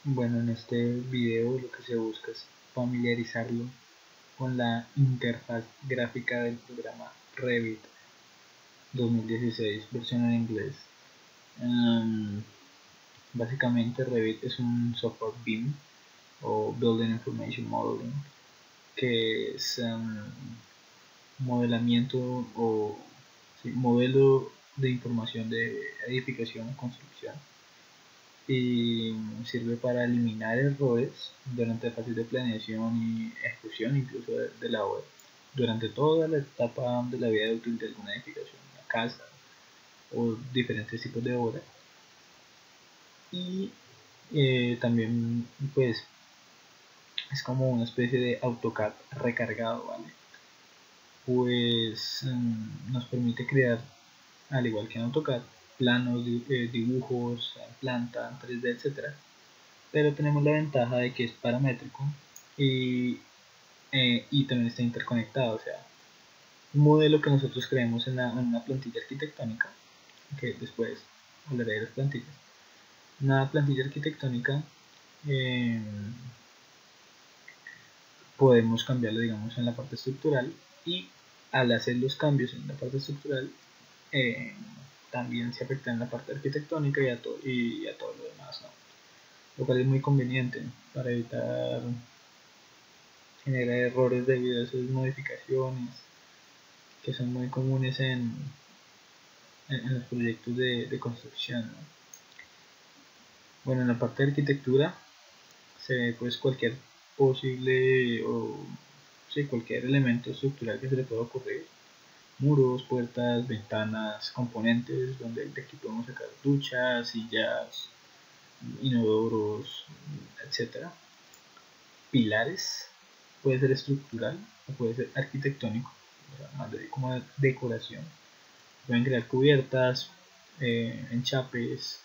Bueno, en este video lo que se busca es familiarizarlo con la interfaz gráfica del programa Revit 2016, versión en inglés. Um, Básicamente Revit es un software BIM o Building Information Modeling, que es modelamiento o modelo de información de edificación o construcción, y sirve para eliminar errores durante fases de planeación y ejecución incluso de la obra durante toda la etapa de la vida útil de alguna edificación, una casa o diferentes tipos de obra. Y también pues es como una especie de AutoCAD recargado, ¿vale? Pues nos permite crear, al igual que en AutoCAD, planos, dibujos, planta, 3D, etcétera, pero tenemos la ventaja de que es paramétrico y, y también está interconectado. O sea, un modelo que nosotros creemos en una plantilla arquitectónica, que después hablaré de las plantillas, una plantilla arquitectónica, eh, podemos cambiarlo, digamos, en la parte estructural, y al hacer los cambios en la parte estructural, eh, también se afecta en la parte arquitectónica y a todo lo demás, ¿no? Lo cual es muy conveniente para evitar generar errores debido a esas modificaciones que son muy comunes en los proyectos de construcción, ¿no? Bueno, en la parte de arquitectura se ve pues cualquier posible o sí, cualquier elemento estructural que se le pueda ocurrir: muros, puertas, ventanas, componentes, donde de aquí podemos sacar duchas, sillas, inodoros, etcétera. Pilares, puede ser estructural o puede ser arquitectónico, o sea, más como de decoración. Pueden crear cubiertas, enchapes,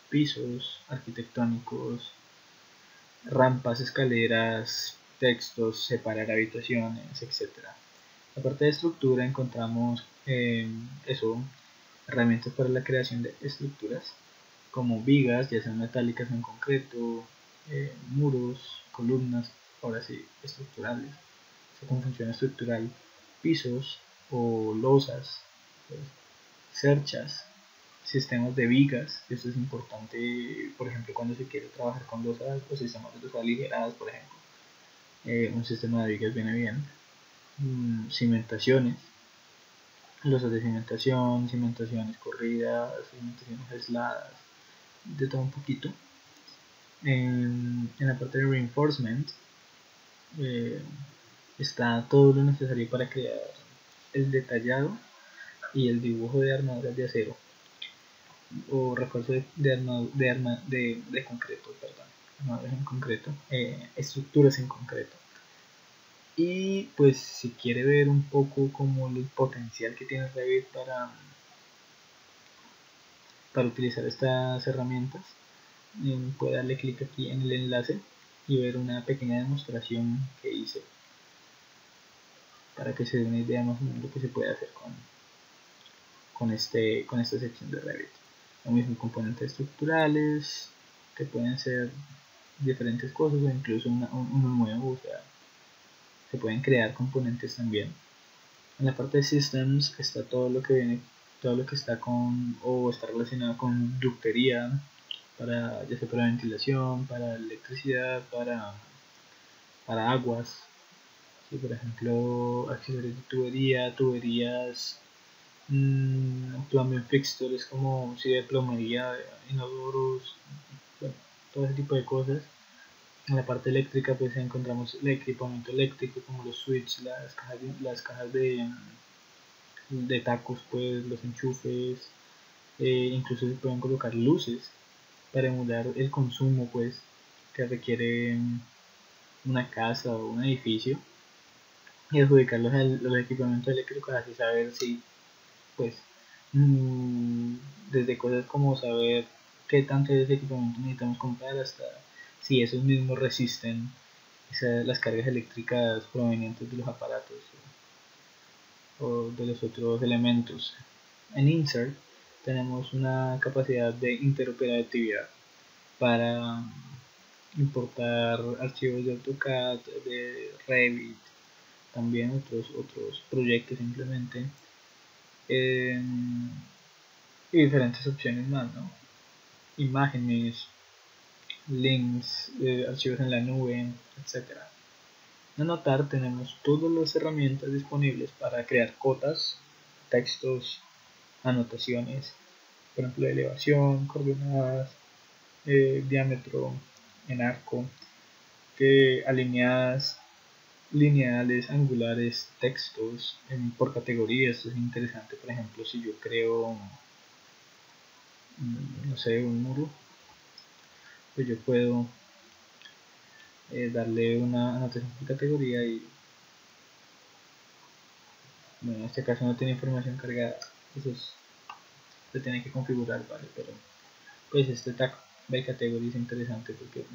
pisos arquitectónicos, rampas, escaleras, textos, separar habitaciones, etc. La parte de estructura encontramos eso, herramientas para la creación de estructuras como vigas, ya sean metálicas o en concreto, muros, columnas, ahora sí, estructurales, con función estructural, pisos o losas, pues, cerchas, sistemas de vigas. Esto es importante, por ejemplo, cuando se quiere trabajar con losas o sistemas de losas aligeradas, por ejemplo. Un sistema de vigas viene bien. Cimentaciones, losas de cimentación, cimentaciones corridas, cimentaciones aisladas, de todo un poquito. En la parte de reinforcement, eh, está todo lo necesario para crear el detallado y el dibujo de armaduras de acero o refuerzo de concreto, perdón, armaduras en concreto, estructuras en concreto. Y pues si quiere ver un poco como el potencial que tiene Revit para utilizar estas herramientas, puede darle clic aquí en el enlace y ver una pequeña demostración que hice para que se dé una idea más o menos de lo que se puede hacer con esta sección de Revit. Lo mismo, componentes estructurales que pueden ser diferentes cosas o incluso uno nuevo, o sea, se pueden crear componentes también. En la parte de Systems está todo lo que viene, todo lo que está con o está relacionado con ductería, ya sea para ventilación, para electricidad, para aguas. Sí, por ejemplo, accesorios de tuberías, plumbing fixtures como si de plomería, inodoros, bueno, todo ese tipo de cosas. En la parte eléctrica pues encontramos el equipamiento eléctrico como los switches, las cajas de tacos, pues los enchufes, incluso se pueden colocar luces para emular el consumo pues que requiere una casa o un edificio, y adjudicarlos a los equipamientos eléctricos, así saber si pues mmm, desde cosas como saber qué tanto de ese equipamiento necesitamos comprar hasta si esos mismos resisten las cargas eléctricas provenientes de los aparatos o de los otros elementos. En Insert tenemos una capacidad de interoperatividad para importar archivos de AutoCAD, de Revit, también otros proyectos simplemente, y diferentes opciones más, ¿no? Imágenes, links, archivos en la nube, etcétera. Anotar, tenemos todas las herramientas disponibles para crear cotas, textos, anotaciones, por ejemplo, de elevación, coordenadas, diámetro en arco, alineadas, lineales, angulares, textos por categorías. Esto es interesante. Por ejemplo, si yo creo, no sé, un muro, pues yo puedo darle una anotación por categoría y, bueno, en este caso no tiene información cargada. Eso se tiene que configurar, ¿vale? Pero pues este tag by category es interesante porque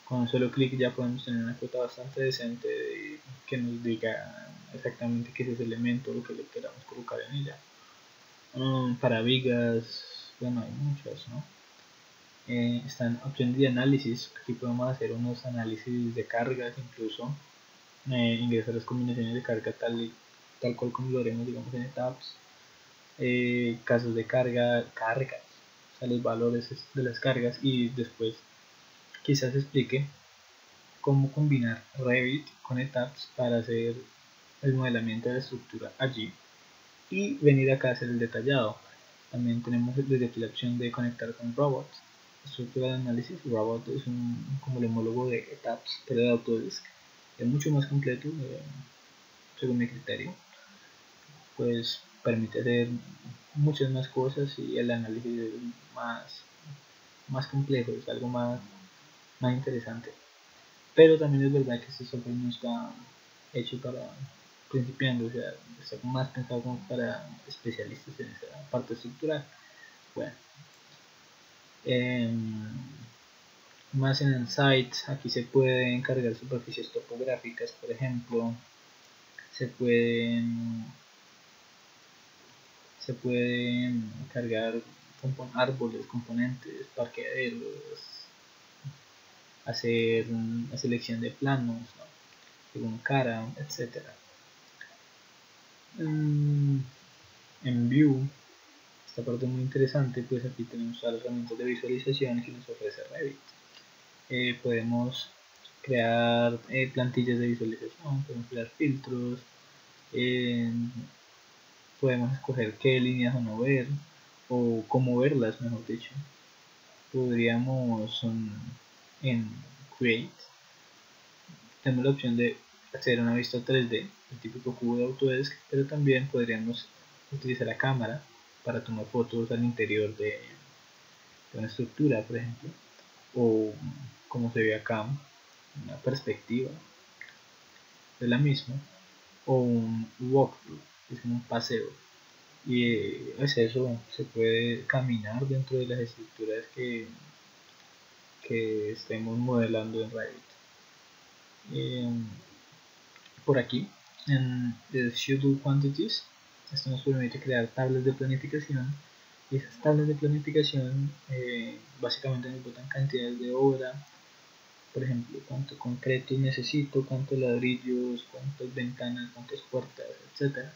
con un solo clic ya podemos tener una cuota bastante decente que nos diga exactamente qué es ese elemento o lo que le queramos colocar en ella. Para vigas, bueno, hay muchas, ¿no? Están opciones de análisis. Aquí podemos hacer unos análisis de cargas, incluso ingresar las combinaciones de carga tal cual como lo haremos, digamos, en etapas. Casos de cargas, o sea, los valores de las cargas, y después quizás explique cómo combinar Revit con etapas para hacer el modelamiento de la estructura allí y venir acá a hacer el detallado. También tenemos desde aquí la opción de conectar con Robot, estructura de análisis. Robot es como el homólogo de etapas, pero de Autodesk. Es mucho más completo, según mi criterio. Pues permite hacer muchas más cosas y el análisis es más complejo, es algo más interesante. Pero también es verdad que este software no está hecho para principiantes, o sea, está más pensado como para especialistas en esa parte estructural. Bueno, más en el site, aquí se pueden cargar superficies topográficas, por ejemplo, se pueden se pueden cargar árboles, componentes, parqueaderos, hacer una selección de planos, ¿no? Según cara, etcétera. En View, esta parte muy interesante, pues aquí tenemos todas las herramientas de visualización que nos ofrece Revit. Podemos crear plantillas de visualización, podemos crear filtros, podemos escoger qué líneas o no ver, o cómo verlas, mejor dicho. Podríamos en Create, tenemos la opción de hacer una vista 3D, el típico cubo de Autodesk, pero también podríamos utilizar la cámara para tomar fotos al interior de una estructura, por ejemplo, o como se ve acá, una perspectiva de la misma, o un walkthrough, que es como un paseo. Y es eso, se puede caminar dentro de las estructuras que estemos modelando en Revit. Por aquí, en el Schedule Quantities, esto nos permite crear tablas de planificación, y esas tablas de planificación básicamente nos botan cantidades de obra, por ejemplo, cuánto concreto necesito, cuántos ladrillos, cuántas ventanas, cuántas puertas, etcétera,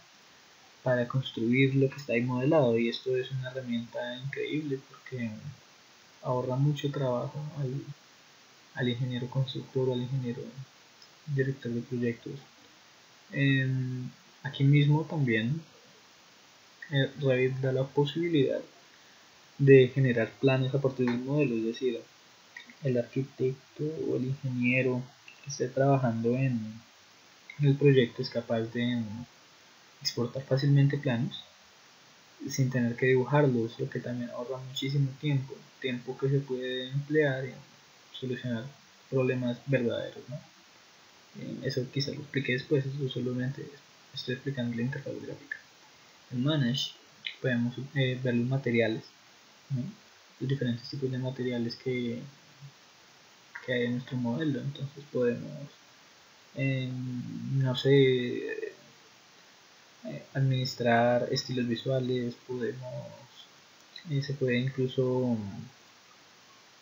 para construir lo que está ahí modelado. Y esto es una herramienta increíble porque ahorra mucho trabajo al ingeniero constructor, al ingeniero director de proyectos. Aquí mismo también Revit da la posibilidad de generar planos a partir del modelo, es decir, el arquitecto o el ingeniero que esté trabajando en el proyecto es capaz de exportar fácilmente planos sin tener que dibujarlos, lo que también ahorra muchísimo tiempo que se puede emplear en solucionar problemas verdaderos, ¿no? Eso quizás lo expliqué después, eso solamente estoy explicando la interfaz gráfica. En Manage podemos ver los materiales, ¿no? Los diferentes tipos de materiales que hay en nuestro modelo. Entonces podemos, no sé, administrar estilos visuales, se puede incluso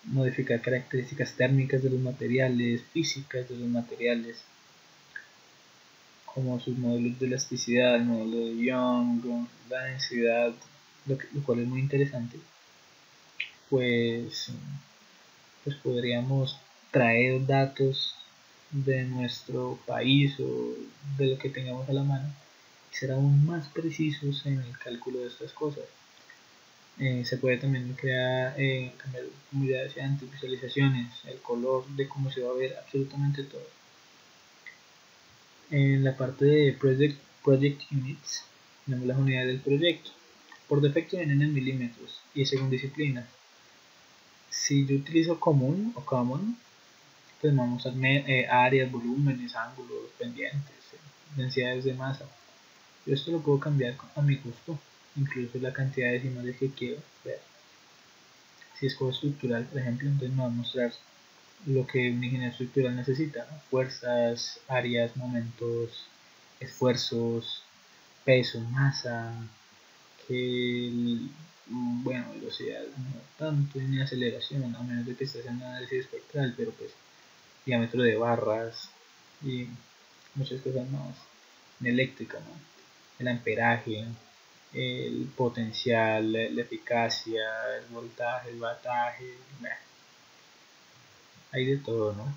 modificar características térmicas de los materiales, físicas de los materiales, como sus modelos de elasticidad, el modelo de Young, la densidad, lo cual es muy interesante. Pues, pues podríamos traer datos de nuestro país o de lo que tengamos a la mano y ser aún más precisos en el cálculo de estas cosas. Se puede también crear, cambiar unidades de visualizaciones, el color de cómo se va a ver absolutamente todo. En la parte de Project Units, tenemos las unidades del proyecto. Por defecto vienen en milímetros y según disciplinas. Si yo utilizo común o common, pues vamos a áreas, volúmenes, ángulos, pendientes, densidades de masa. Yo esto lo puedo cambiar a mi gusto, incluso la cantidad de decimales que quiero ver. Si escojo estructural, por ejemplo, entonces me va a mostrar lo que un ingeniero estructural necesita: fuerzas, áreas, momentos, esfuerzos, peso, masa, bueno, velocidad no tanto, ni aceleración, a menos de que estés en análisis espectral, pero pues diámetro de barras y muchas cosas más. En eléctrica, ¿no? El amperaje, el potencial, la eficacia, el voltaje, el bataje, hay de todo, ¿no?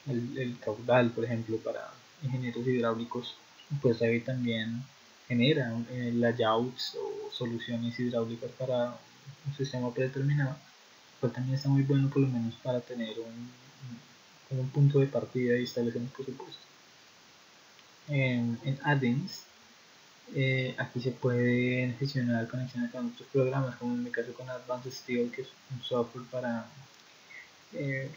El caudal, por ejemplo, para ingenieros hidráulicos, pues ahí también genera layouts o soluciones hidráulicas para un sistema predeterminado, pues también está muy bueno por lo menos para tener un punto de partida y establecer un presupuesto. En add-ins, aquí se pueden gestionar conexiones con otros programas, como en mi caso con Advanced Steel, que es un software para eh,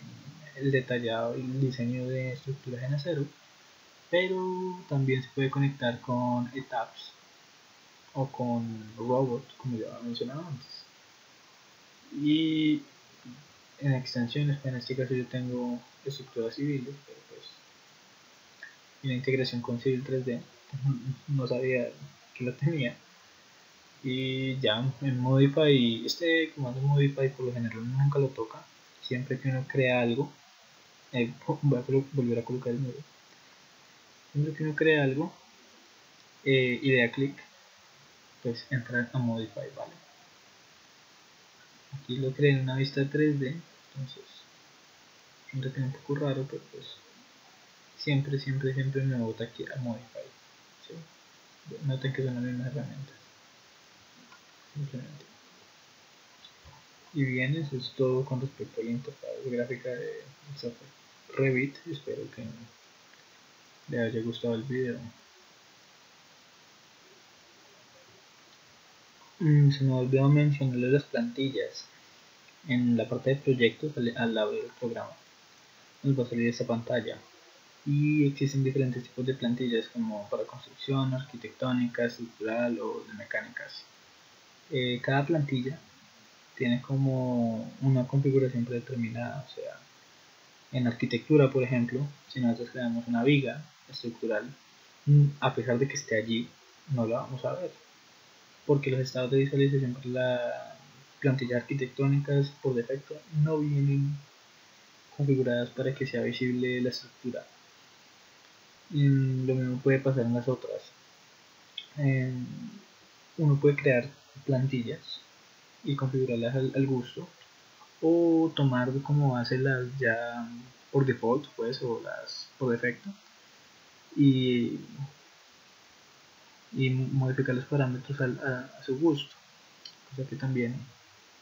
el detallado y el diseño de estructuras en acero, pero también se puede conectar con ETAPS o con robots, como ya mencionaba antes. Y en extensiones, pues en este caso yo tengo estructuras civiles, pero pues una integración con Civil 3D, no sabía que lo tenía. Y ya en Modify, este comando Modify por lo general uno nunca lo toca. Siempre que uno crea algo, voy a volver a colocar el nudo. Siempre que uno crea algo y le da clic, pues entra a Modify, ¿vale? Aquí lo creé en una vista 3D, entonces siempre queda un poco raro, pero pues siempre me bota aquí a Modify. ¿Sí? Noten que son las mismas herramientas. Simplemente. Y bien, eso es todo con respecto a la interfaz gráfica de software Revit. Espero que le haya gustado el video. Se me olvidó mencionarles las plantillas. En la parte de proyectos, al abrir el programa, nos va a salir esta pantalla. Y existen diferentes tipos de plantillas, como para construcción, arquitectónica, estructural o de mecánicas. Cada plantilla tiene como una configuración predeterminada. O sea, en arquitectura, por ejemplo, si nosotros creamos una viga estructural, a pesar de que esté allí, no la vamos a ver, porque los estados de visualización para las plantillas arquitectónicas por defecto no vienen configuradas para que sea visible la estructura. Lo mismo puede pasar en las otras. Uno puede crear plantillas y configurarlas al gusto, o tomar como base las ya por default, pues, o las por defecto, y, y modificar los parámetros a su gusto, cosa que también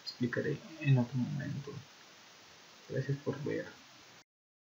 explicaré en otro momento. Gracias por ver.